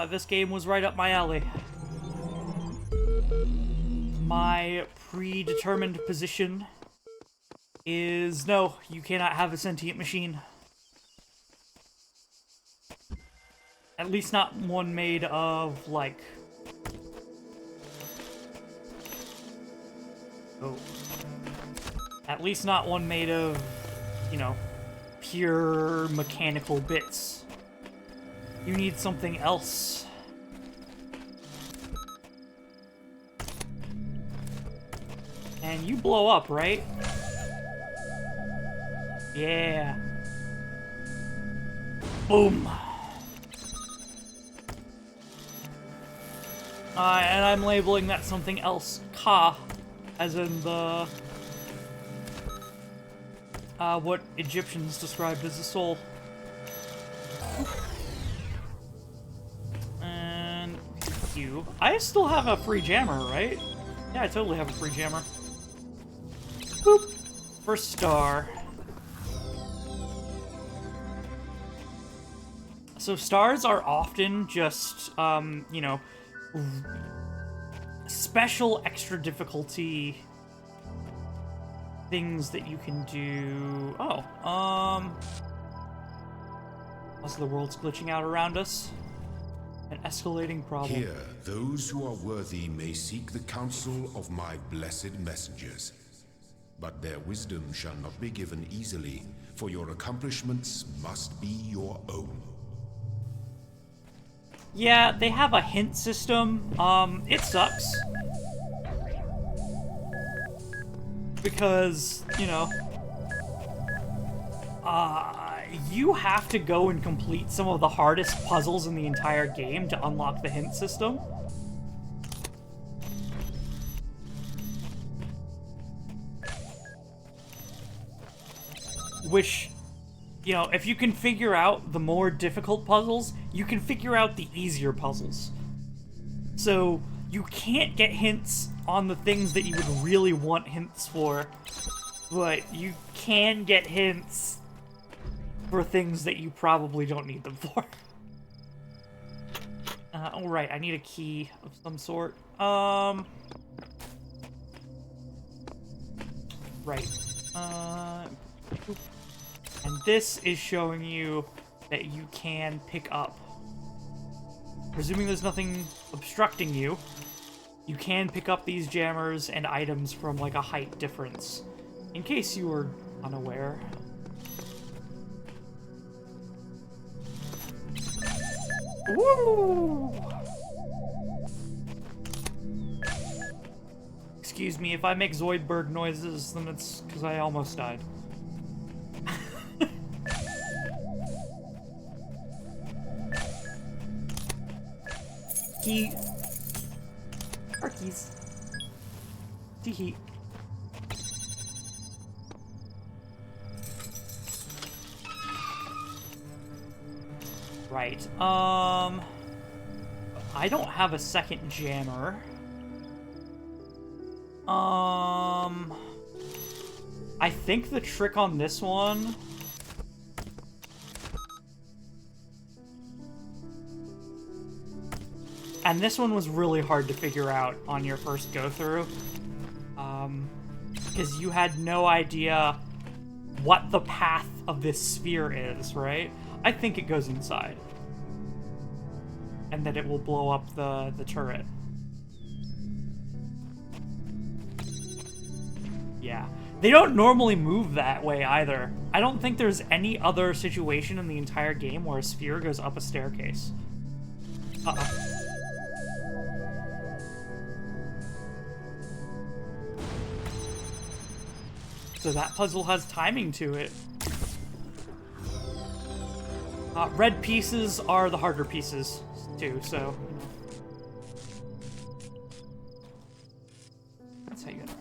this game was right up my alley. My predetermined position is no, you cannot have a sentient machine. At least not one made of, like... Oh. At least not one made of, you know, pure mechanical bits. You need something else. And you blow up, right? Yeah. Boom. And I'm labeling that something else, Ka, as in the, what Egyptians described as a soul. And you. I still have a free jammer, right? Yeah, I totally have a free jammer. Boop. First star. So stars are often just, you know, special extra difficulty things that you can do. Oh, as the world's glitching out around us. An escalating problem. Here, those who are worthy may seek the counsel of my blessed messengers. But their wisdom shall not be given easily, for your accomplishments must be your own. Yeah, they have a hint system. It sucks. Because, you know, you have to go and complete some of the hardest puzzles in the entire game to unlock the hint system. Which, you know, if you can figure out the more difficult puzzles, you can figure out the easier puzzles. So, you can't get hints on the things that you would really want hints for, but you can get hints for things that you probably don't need them for. Oh, right, I need a key of some sort. Right. And this is showing you that you can pick up. Presuming there's nothing obstructing you, you can pick up these jammers and items from, like, a height difference. In case you were unaware. Woo! Excuse me, if I make Zoidberg noises, then it's because I almost died. Key. Our keys. Tee-hee. Right, I don't have a second jammer. I think the trick on this one... And this one was really hard to figure out on your first go-through. Because you had no idea what the path of this sphere is, right? I think it goes inside. And that it will blow up the turret. Yeah. They don't normally move that way either. I don't think there's any other situation in the entire game where a sphere goes up a staircase. Uh-oh. So that puzzle has timing to it. Red pieces are the harder pieces, too, so... That's how you interact.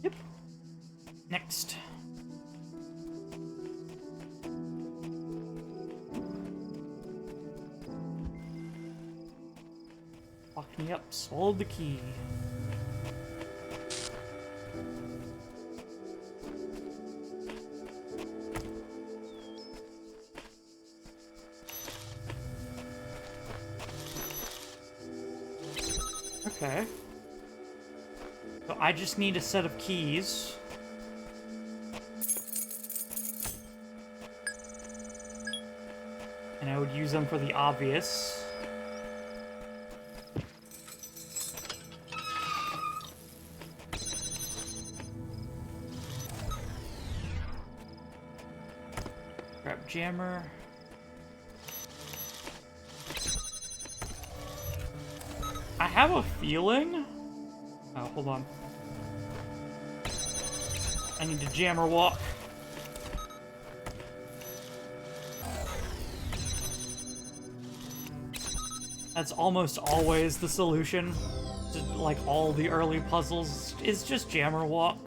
Yep. Next. Lock me up, swallowed the key. Okay. So I just need a set of keys. And I would use them for the obvious. Grab jammer. I have a feeling... Oh, hold on. I need to jammer walk. That's almost always the solution to, like, all the early puzzles, is just jammer walk.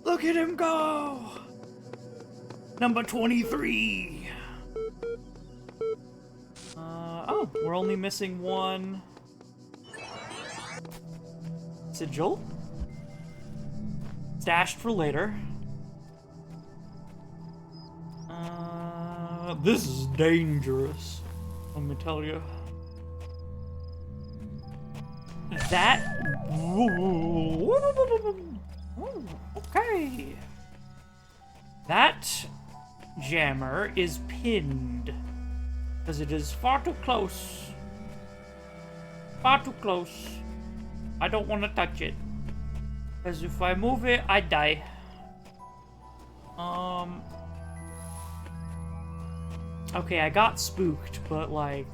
Look at him go! Number 23! Oh, we're only missing one... sigil? Stashed for later. This is dangerous, let me tell you. That... Okay. That jammer is pinned, because it is far too close. Far too close. I don't want to touch it, because if I move it, I die. Okay, I got spooked, but, like,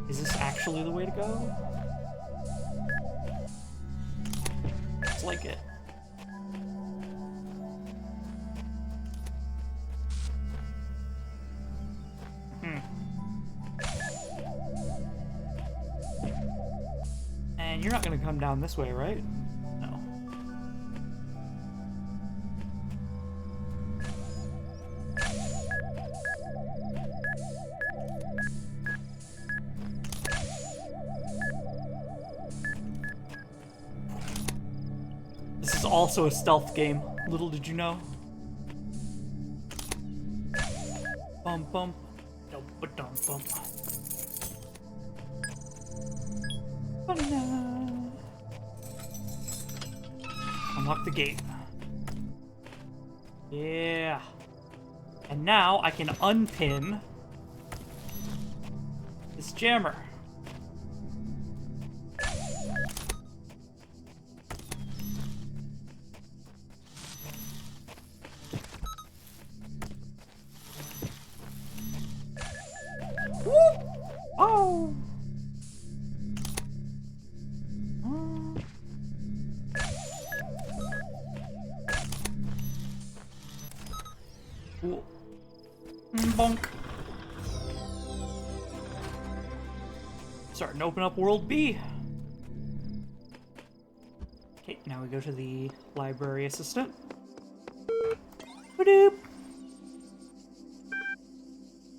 is this actually the way to go? It's like it. And you're not gonna come down this way, right? No. This is also a stealth game. Little did you know. Bump bump. Dump dump bump. Unlock the gate. Yeah. And now I can unpin this jammer. Whoop! Oh! Cool. Bonk. Starting to open up World B. Okay, now we go to the library assistant. Ba-doop.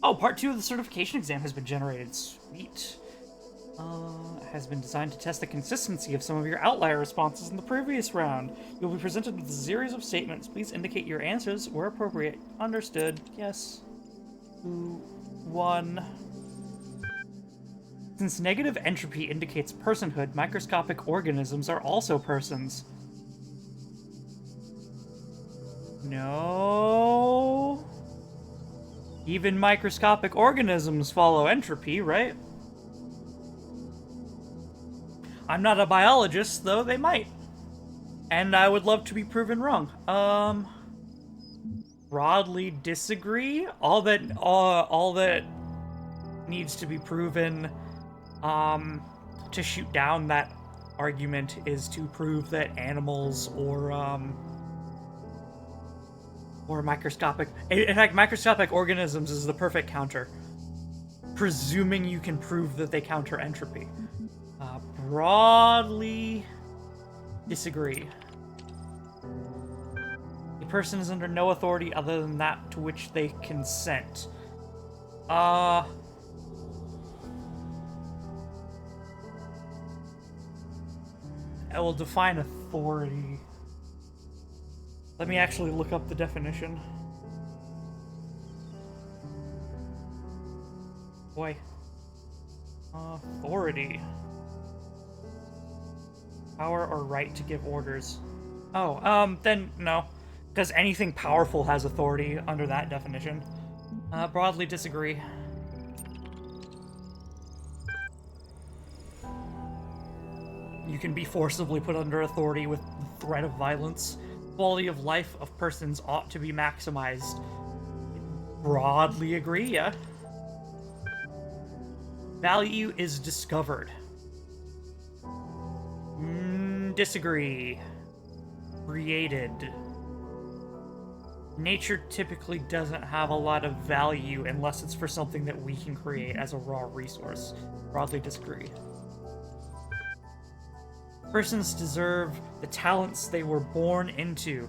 Oh, part 2 of the certification exam has been generated. Sweet. Has been designed to test the consistency of some of your outlier responses in the previous round. You'll be presented with a series of statements. Please indicate your answers where appropriate. Understood. Yes. 2, 1. Since negative entropy indicates personhood, microscopic organisms are also persons. No. Even microscopic organisms follow entropy, right? I'm not a biologist, though they might. And I would love to be proven wrong. Broadly disagree. All that needs to be proven to shoot down that argument is to prove that animals or microscopic... In fact, microscopic organisms is the perfect counter. Presuming you can prove that they counter entropy. Broadly disagree. A person is under no authority other than that to which they consent. I will define authority. Let me actually look up the definition. Boy. Authority. Power or right to give orders. Oh, then no. Because anything powerful has authority under that definition. Broadly disagree. You can be forcibly put under authority with the threat of violence. Quality of life of persons ought to be maximized. Broadly agree, yeah. Value is discovered. Disagree. Created. Nature typically doesn't have a lot of value unless it's for something that we can create as a raw resource. Broadly disagree. Persons deserve the talents they were born into.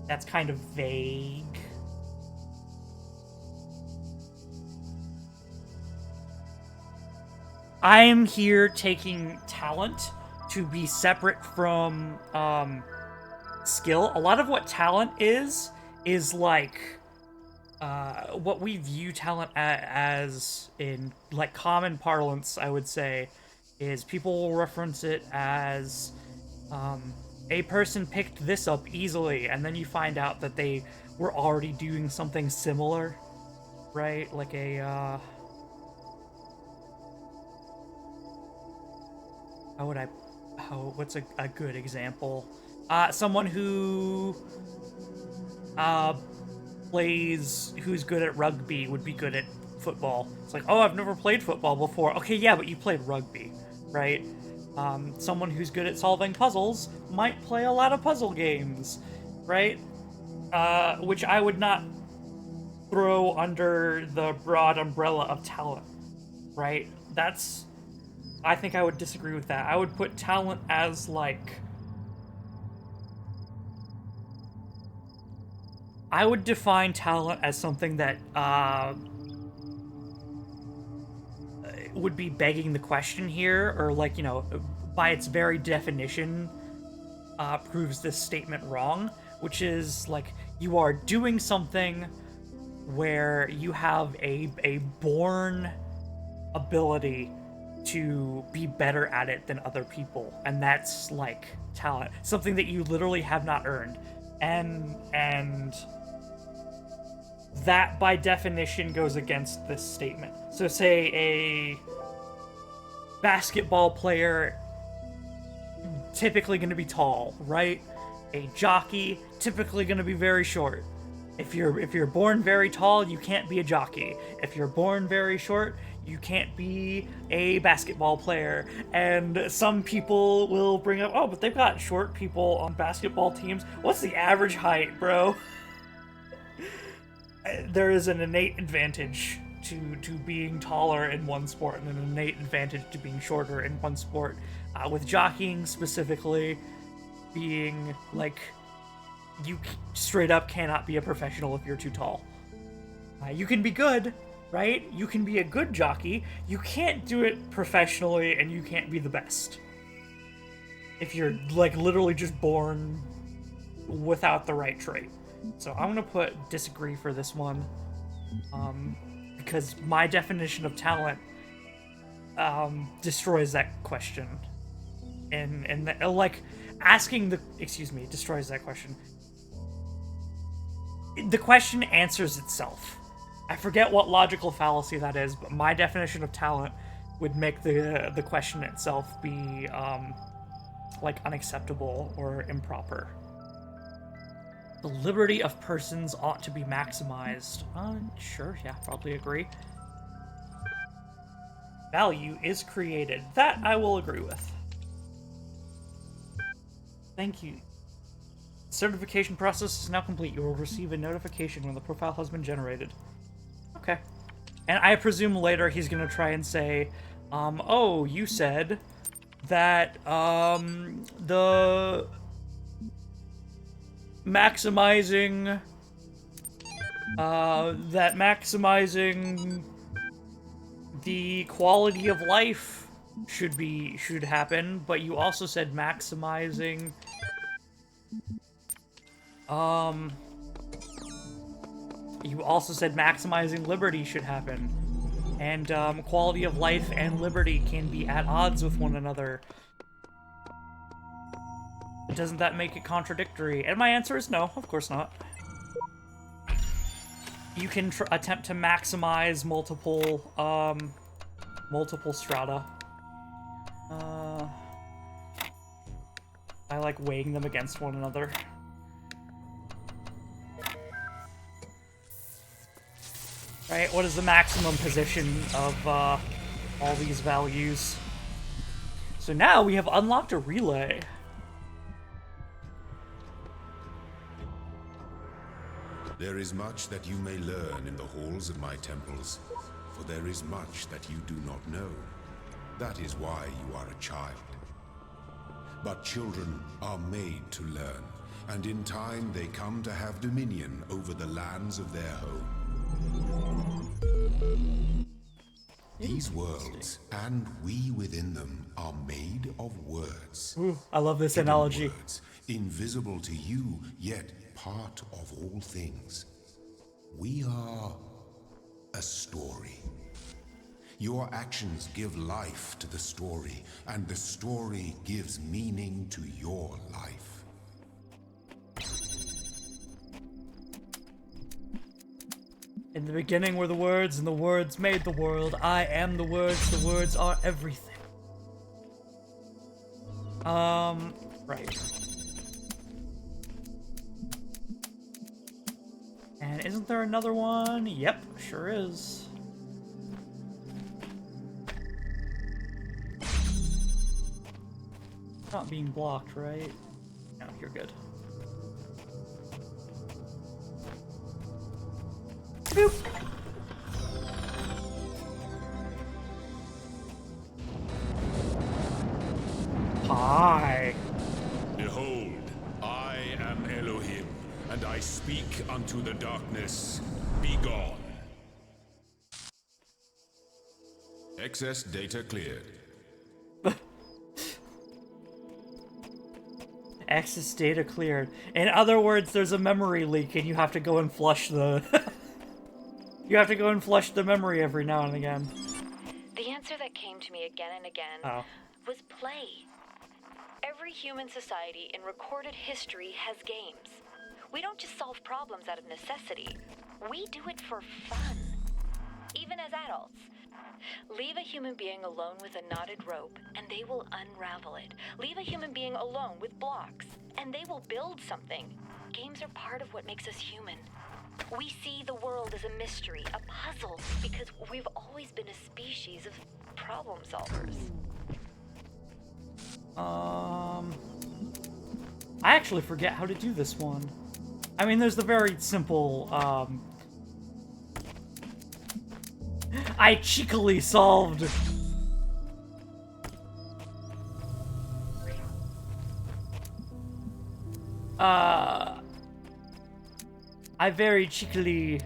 That's kind of vague. I'm here taking talent to be separate from skill. A lot of what talent is like what we view talent as in like common parlance, I would say, is people will reference it as a person picked this up easily, and then you find out that they were already doing something similar, right? Like a what's a good example? Someone who who's good at rugby would be good at football. It's like, oh, I've never played football before. Okay, yeah, but you played rugby, right? Someone who's good at solving puzzles might play a lot of puzzle games, right? Which I would not throw under the broad umbrella of talent, right? I think I would disagree with that. I would put talent as, like... I would define talent as something that, would be begging the question here, or, like, you know, by its very definition, proves this statement wrong, which is, like, you are doing something where you have a born ability to be better at it than other people, and that's like talent, something that you literally have not earned, and that by definition goes against this statement. So say a basketball player, typically going to be tall, right? A jockey, typically going to be very short. If you're born very tall, you can't be a jockey. If you're born very short, you can't be a basketball player. And some people will bring up, oh, but they've got short people on basketball teams. What's the average height, bro? There is an innate advantage to being taller in one sport and an innate advantage to being shorter in one sport. With jockeying specifically, being like, you straight up cannot be a professional if you're too tall. You can be good, right? You can be a good jockey. You can't do it professionally, and you can't be the best. If you're, like, literally just born without the right trait. So I'm gonna put disagree for this one. Because my definition of talent destroys that question. And like, asking the... Excuse me, destroys that question. The question answers itself. I forget what logical fallacy that is, but my definition of talent would make the question itself be, like, unacceptable or improper. The liberty of persons ought to be maximized. Sure, yeah, probably agree. Value is created. That I will agree with. Thank you. Certification process is now complete. You will receive a notification when the profile has been generated. Okay. And I presume later he's gonna try and say, oh, you said that, the maximizing the quality of life should happen, but you also said maximizing You also said maximizing liberty should happen. And, quality of life and liberty can be at odds with one another. Doesn't that make it contradictory? And my answer is no, of course not. You can attempt to maximize multiple strata. I like weighing them against one another. Right, what is the maximum position of all these values? So now we have unlocked a relay. There is much that you may learn in the halls of my temples, for there is much that you do not know. That is why you are a child. But children are made to learn, and in time they come to have dominion over the lands of their home. These worlds, and we within them, are made of words. Ooh, I love this Hidden analogy. Words, invisible to you, yet part of all things. We are a story. Your actions give life to the story, and the story gives meaning to your life. In the beginning were the words, and the words made the world. I am the words are everything. Right. And isn't there another one? Yep, sure is. Not being blocked, right? No, you're good. Boop. Hi. Behold, I am Elohim, and I speak unto the darkness. Be gone. Excess data cleared. Access data cleared. In other words, there's a memory leak and you have to go and flush the... you have to go and flush the memory every now and again. The answer that came to me again and again was play. Every human society in recorded history has games. We don't just solve problems out of necessity. We do it for fun. Even as adults. Leave a human being alone with a knotted rope, and they will unravel it. Leave a human being alone with blocks, and they will build something. Games are part of what makes us human. We see the world as a mystery, a puzzle, because we've always been a species of problem solvers. I actually forget how to do this one. I mean, there's the very simple, I cheekily solved. I very cheekily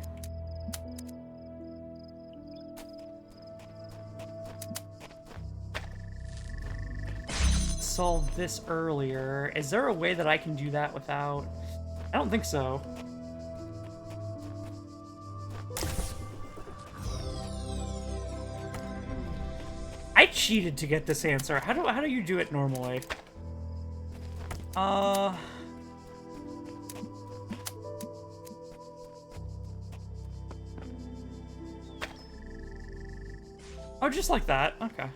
solved this earlier. Is there a way that I can do that without... I don't think so. I cheated to get this answer. How do you do it normally? Oh, just like that. Okay.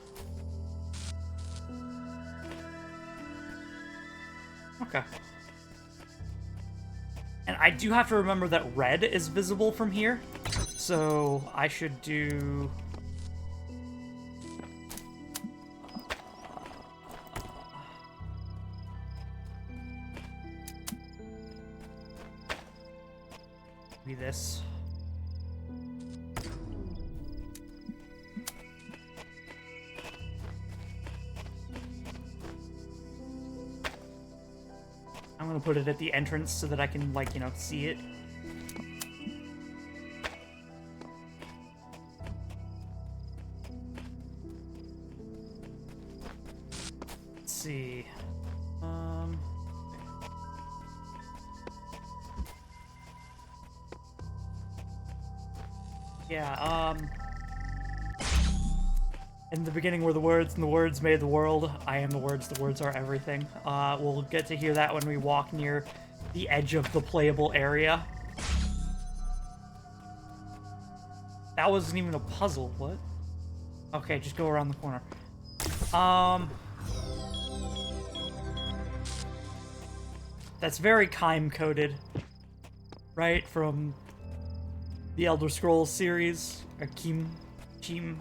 Okay. And I do have to remember that red is visible from here. So I should do... maybe this. I'm gonna put it at the entrance so that I can, like, you know, see it. Let's see. Yeah, in the beginning were the words, and the words made the world. I am the words are everything. We'll get to hear that when we walk near the edge of the playable area. That wasn't even a puzzle, what? Okay, just go around the corner. That's very Chime-coded, right? From the Elder Scrolls series, or Chim,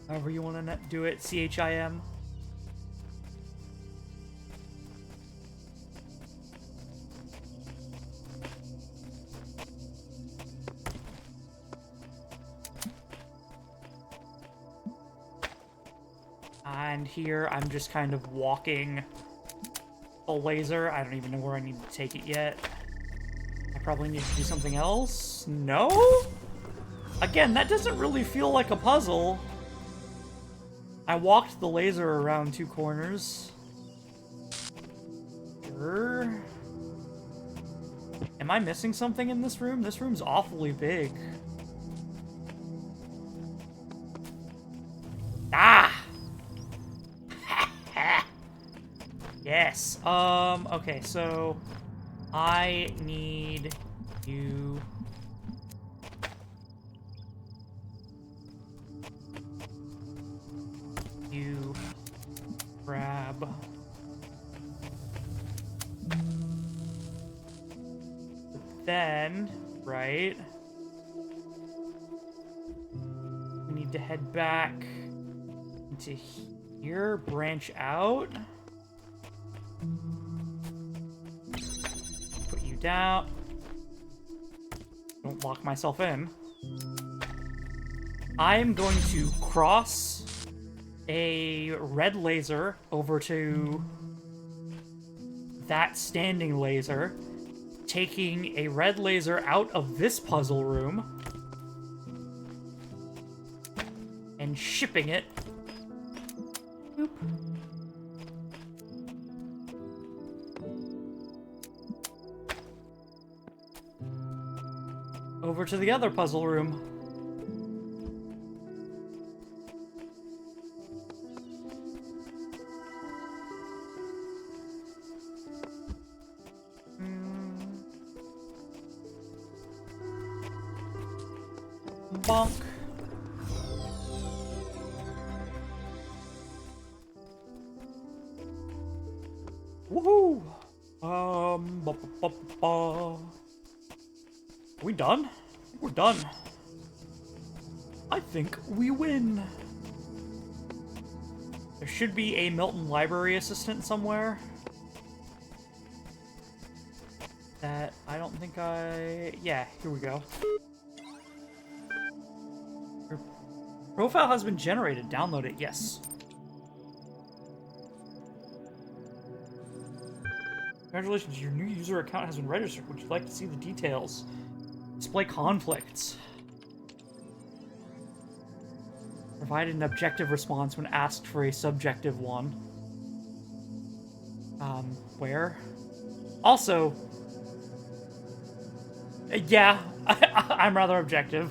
however you want to do it, CHIM. And here, I'm just kind of walking a laser. I don't even know where I need to take it yet. I probably need to do something else? No? Again, that doesn't really feel like a puzzle. I walked the laser around 2 corners. Sure. Am I missing something in this room? This room's awfully big. Ah! Yes. Okay, so I need you grab then, right? We need to head back into here, branch out. Put you down. Don't lock myself in. I am going to cross a red laser over to that standing laser, taking a red laser out of this puzzle room and shipping it. Boop. Over to the other puzzle room. Bonk. Woohoo! Are we done? We're done. I think we win. There should be a Milton Library assistant somewhere. That I don't think I... Yeah, here we go. Your profile has been generated. Download it. Yes. Congratulations, your new user account has been registered. Would you like to see the details? Display conflicts. Provide an objective response when asked for a subjective one. Where? Also, yeah, I'm rather objective.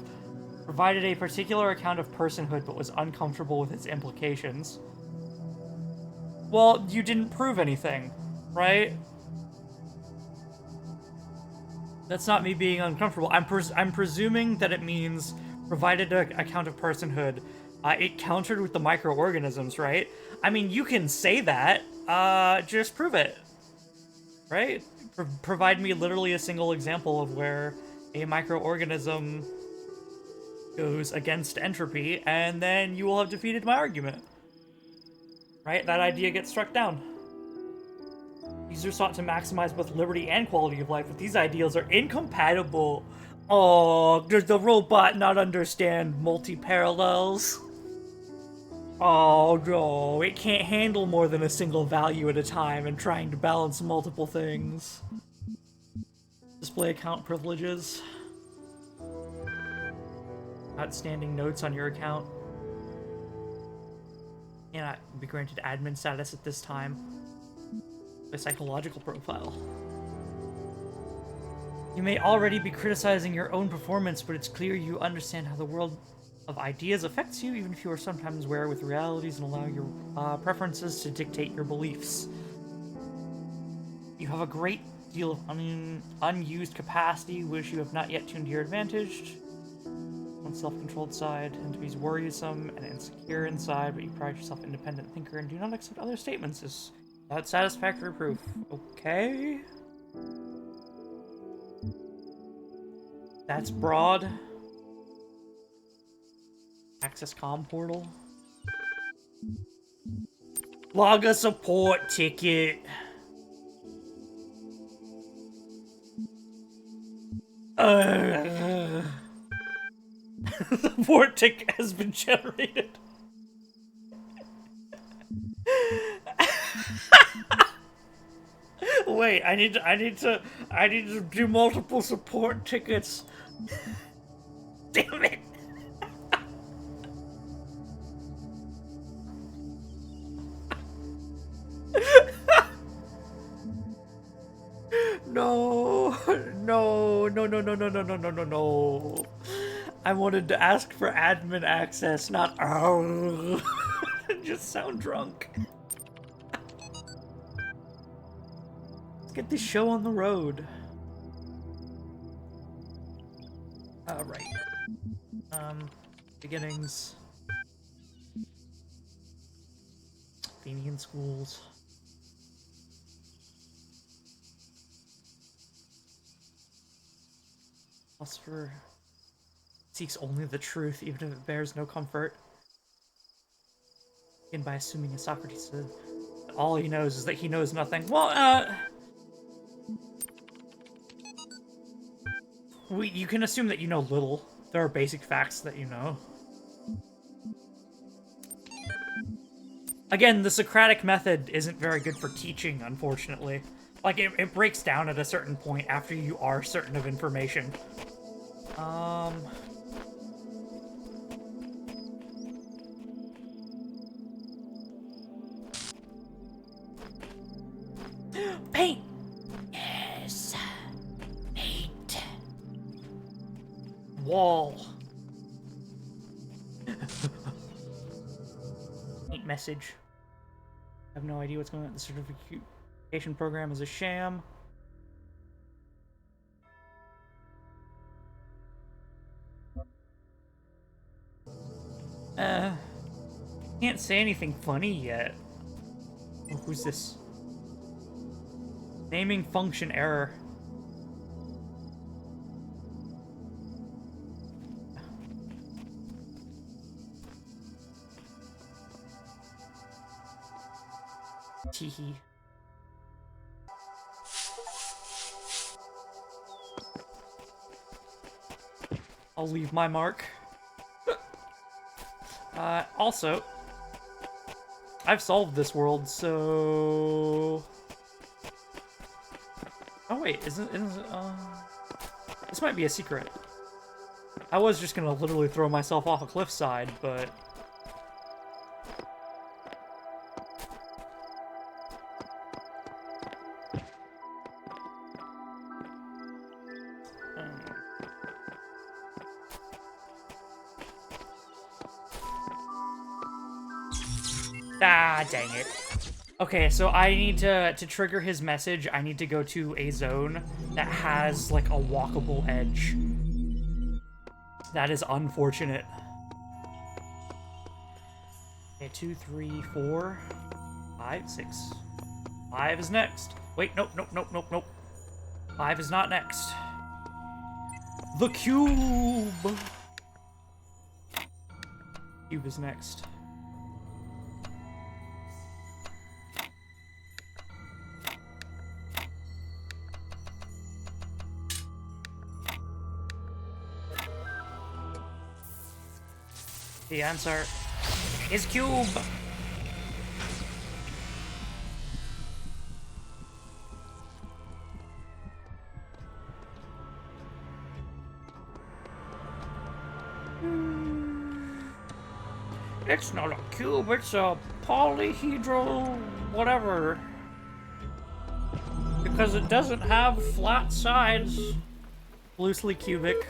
Provided a particular account of personhood but was uncomfortable with its implications. Well, you didn't prove anything, right? That's not me being uncomfortable. I'm presuming that it means provided an account of personhood. It countered with the microorganisms, right? I mean, you can say that. Just prove it. Right? Provide me literally a single example of where a microorganism goes against entropy, and then you will have defeated my argument. Right? That idea gets struck down. Users sought to maximize both liberty and quality of life, but these ideals are incompatible. Oh, does the robot not understand multi-parallels? Oh no, it can't handle more than a single value at a time and trying to balance multiple things. Display account privileges. Outstanding notes on your account. Cannot be granted admin status at this time. A psychological profile. You may already be criticizing your own performance, but it's clear you understand how the world of ideas affects you, even if you are sometimes wary with realities and allow your preferences to dictate your beliefs. You have a great deal of unused capacity, which you have not yet tuned to your advantage. On self-controlled side, and to be worrisome and insecure inside, but you pride yourself independent thinker and do not accept other statements as without satisfactory proof. Okay. That's broad. Access comm portal. Log a support ticket. The support ticket has been generated. Wait, I need to do multiple support tickets. Damn it. No. I wanted to ask for admin access, not just sound drunk. Let's get this show on the road. Right. Beginnings. Athenian schools. Philosopher seeks only the truth, even if it bears no comfort. Begin by assuming, as Socrates said, that all he knows is that he knows nothing. Well, you can assume that you know little. There are basic facts that you know. Again, the Socratic method isn't very good for teaching, unfortunately. Like, it breaks down at a certain point after you are certain of information. Paint! Yes. Paint. Wall. Paint message. I have no idea what's going on. The certification program is a sham. Can't say anything funny yet. Oh, who's this? Naming function error. Teehee. I'll leave my mark. Also, I've solved this world, so... Oh wait, this might be a secret. I was just gonna literally throw myself off a cliffside, but... Ah, dang it. Okay, so I need to trigger his message, I need to go to a zone that has, like, a walkable edge. That is unfortunate. Okay, 2, 3, 4, 5, 6. 5 is next. Wait, nope. 5 is not next. The cube! Cube is next. The answer is cube. It's not a cube, it's a polyhedral whatever. Because it doesn't have flat sides. Loosely cubic.